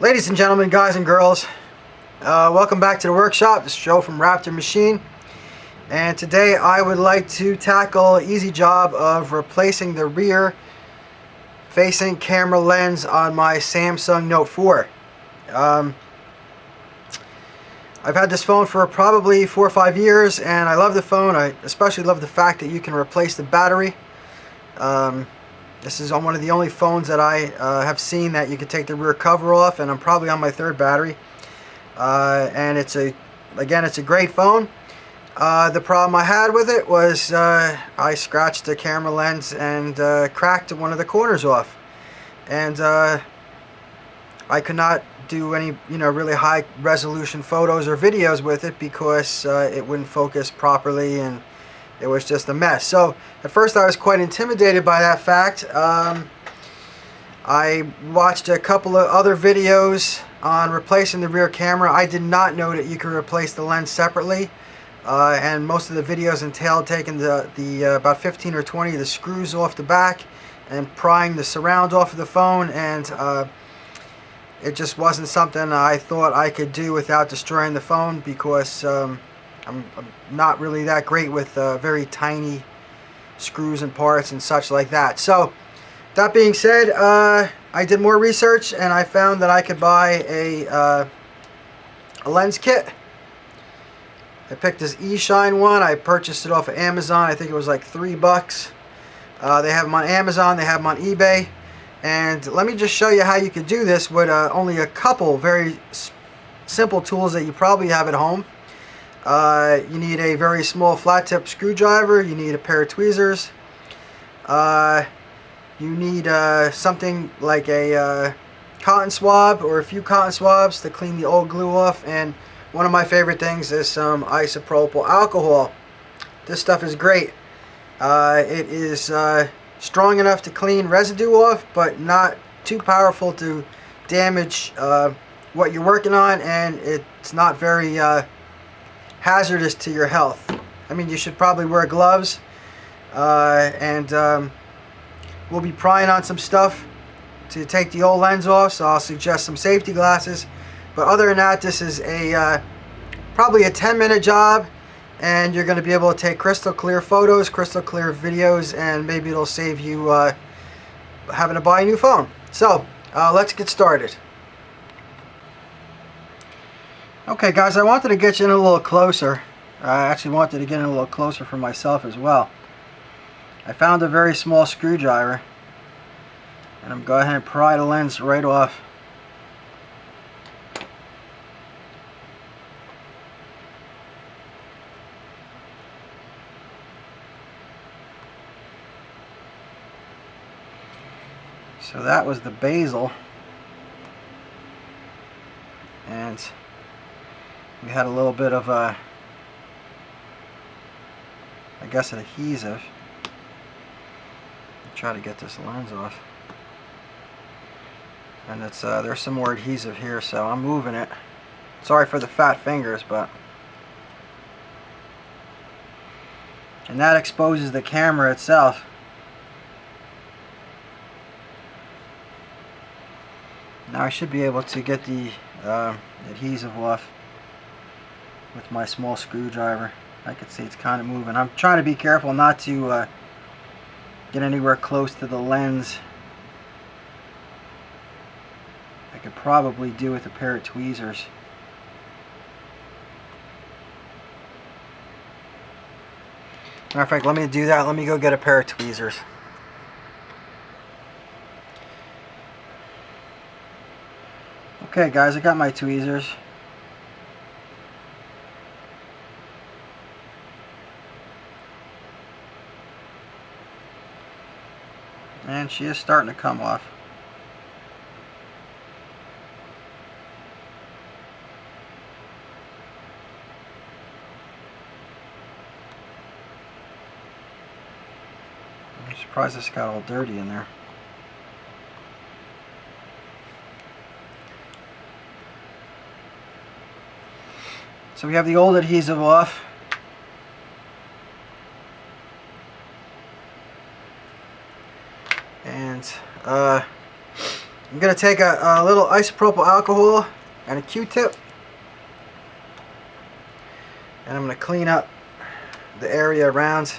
Ladies and gentlemen, guys and girls, welcome back to the workshop. This is Joe from Raptor Machine, and today I would like to tackle an easy job of replacing the rear facing camera lens on my Samsung Note 4. I've had this phone for probably 4 or 5 years, and I love the phone. I especially love the fact that you can replace the battery. This is on one of the only phones that I have seen that you can take the rear cover off, and I'm probably on my third battery. And it's a great phone. The problem I had with it was I scratched the camera lens and cracked one of the corners off, and I could not do any really high resolution photos or videos with it because it wouldn't focus properly, and it was just a mess. So at first I was quite intimidated by that fact. I watched a couple of other videos on replacing the rear camera. I did not know that you could replace the lens separately, and most of the videos entailed taking the about 15 or 20 of the screws off the back and prying the surround off of the phone, and it just wasn't something I thought I could do without destroying the phone, because I'm not really that great with very tiny screws and parts and such like that. So that being said, I did more research and I found that I could buy a lens kit. I picked this eShine one. I purchased it off of Amazon. I think it was like $3. They have them on Amazon, they have them on eBay, and let me just show you how you could do this with only a couple very simple tools that you probably have at home. You need a very small flat tip screwdriver, you need a pair of tweezers, you need something like a cotton swab or a few cotton swabs to clean the old glue off, and one of my favorite things is some isopropyl alcohol. This stuff is great. It is strong enough to clean residue off, but not too powerful to damage what you're working on, and it's not very hazardous to your health. I mean, you should probably wear gloves, and we'll be prying on some stuff to take the old lens off, so I'll suggest some safety glasses. But other than that, this is probably a 10-minute job, and you're going to be able to take crystal clear photos, crystal clear videos, and maybe it'll save you having to buy a new phone. So let's get started. Okay guys, I wanted to get you in a little closer. I actually wanted to get in a little closer for myself as well. I found a very small screwdriver, and I'm going to go ahead and pry the lens right off. So that was the bezel, and we had a little bit of I guess an adhesive. I'll try to get this lens off, and it's there's some more adhesive here, so I'm moving it. Sorry for the fat fingers, and that exposes the camera itself. Now I should be able to get the adhesive off with my small screwdriver. I can see it's kind of moving. I'm trying to be careful not to get anywhere close to the lens. I could probably do with a pair of tweezers. Matter of fact, let me do that. Let me go get a pair of tweezers. Okay guys, I got my tweezers. And she is starting to come off. I'm surprised this got all dirty in there. So we have the old adhesive off. And I'm going to take a little isopropyl alcohol and a Q-tip, and I'm going to clean up the area around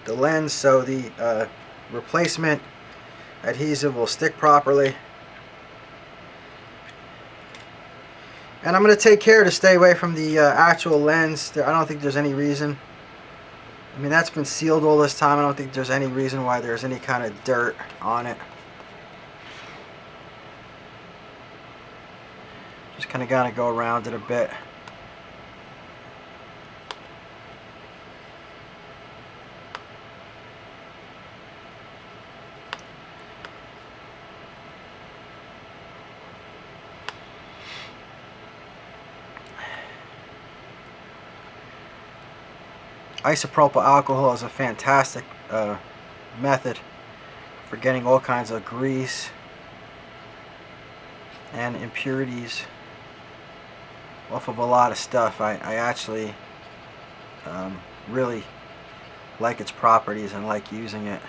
the lens so the replacement adhesive will stick properly. And I'm going to take care to stay away from the actual lens. I don't think there's any reason. I mean, that's been sealed all this time. I don't think there's any reason why there's any kind of dirt on it. Just kind of got to go around it a bit. Isopropyl alcohol is a fantastic method for getting all kinds of grease and impurities off of a lot of stuff. I actually really like its properties and like using it.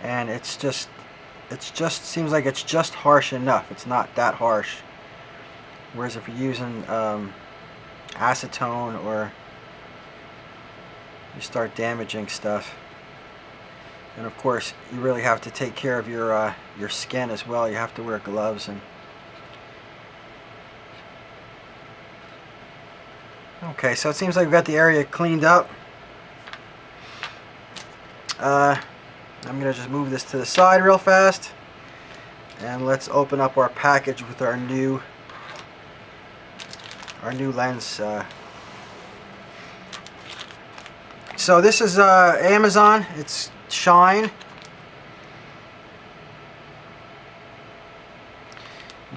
And it just seems like it's just harsh enough. It's not that harsh. Whereas if you're using acetone, or you start damaging stuff, and of course you really have to take care of your skin as well. You have to wear gloves. And okay, so it seems like we've got the area cleaned up. I'm gonna just move this to the side real fast, and let's open up our package with our new lens. So this is Amazon. It's Shine.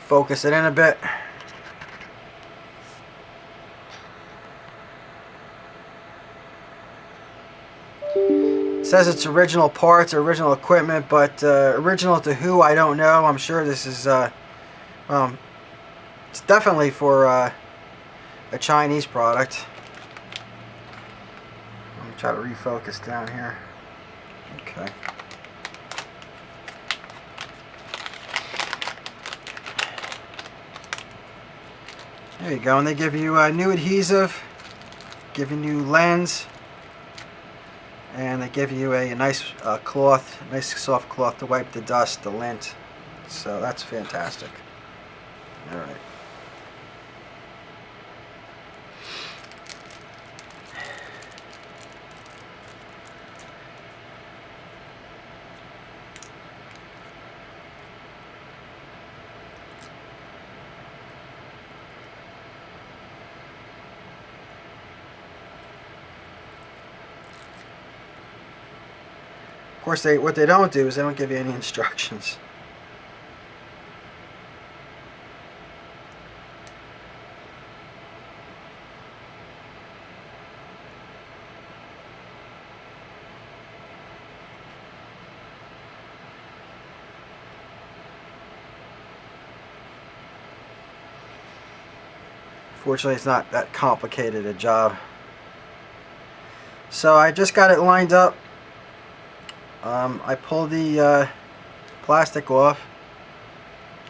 Focus it in a bit. It says it's original parts, original equipment, but original to who, I don't know. I'm sure this is it's definitely for a Chinese product. Let me try to refocus down here. Okay. There you go, and they give you a new adhesive, give you new lens, and they give you a nice cloth, nice soft cloth to wipe the dust, the lint. So that's fantastic. All right. Of course, what they don't do is they don't give you any instructions. Fortunately, it's not that complicated a job. So I just got it lined up. I pulled the plastic off,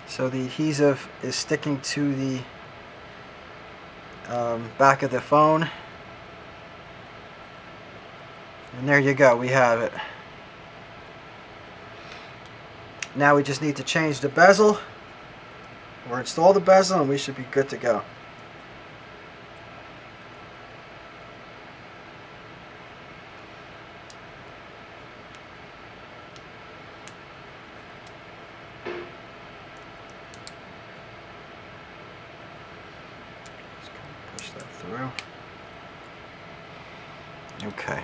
so the adhesive is sticking to the back of the phone. And there you go, we have it. Now we just need to change the bezel, or install the bezel, and we should be good to go. Push that through. Okay.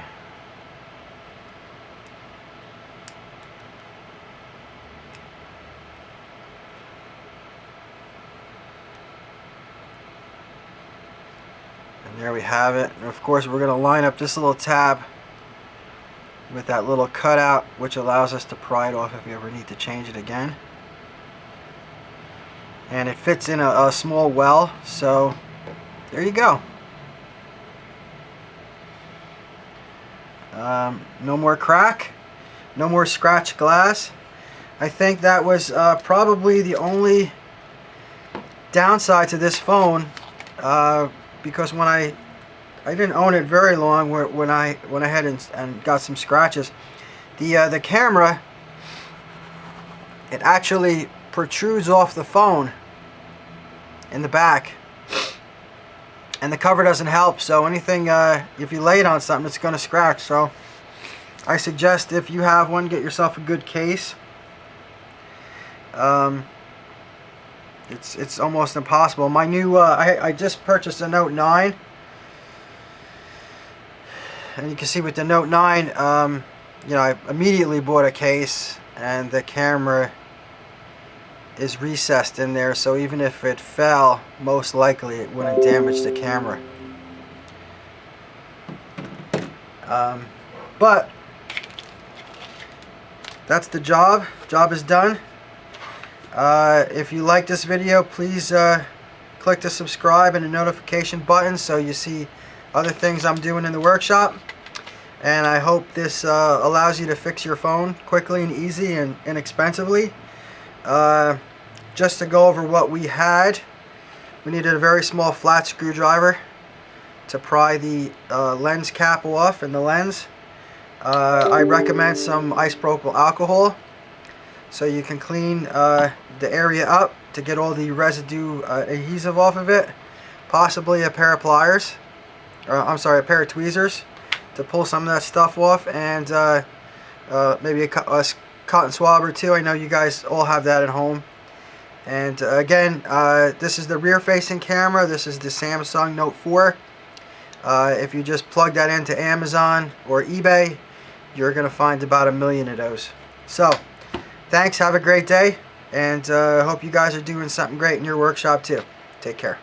And there we have it. And of course, we're going to line up this little tab with that little cutout, which allows us to pry it off if we ever need to change it again. And it fits in a small well, so there you go. No more crack, no more scratched glass. I think that was probably the only downside to this phone, because when I didn't own it very long when I went ahead and got some scratches. The camera, it actually protrudes off the phone in the back, and the cover doesn't help, so anything, if you lay it on something, it's going to scratch. So I suggest if you have one, get yourself a good case. It's almost impossible. My new I just purchased a Note 9, and you can see with the Note 9, you know, I immediately bought a case, and the camera is recessed in there, so even if it fell, most likely it wouldn't damage the camera. But that's the job. Job is done. If you like this video, please click the subscribe and the notification button so you see other things I'm doing in the workshop. And I hope this allows you to fix your phone quickly and easy and inexpensively. Just to go over what we had, we needed a very small flat screwdriver to pry the lens cap off in the lens. I recommend some isopropyl alcohol so you can clean the area up to get all the residue adhesive off of it. Possibly a pair of pliers, or I'm sorry, a pair of tweezers to pull some of that stuff off, and maybe a cotton swab or two. I know you guys all have that at home. And again, this is the rear facing camera. This is the Samsung Note 4. If you just plug that into Amazon or eBay, you're going to find about 1 million of those. So, thanks, have a great day, and hope you guys are doing something great in your workshop too. Take care.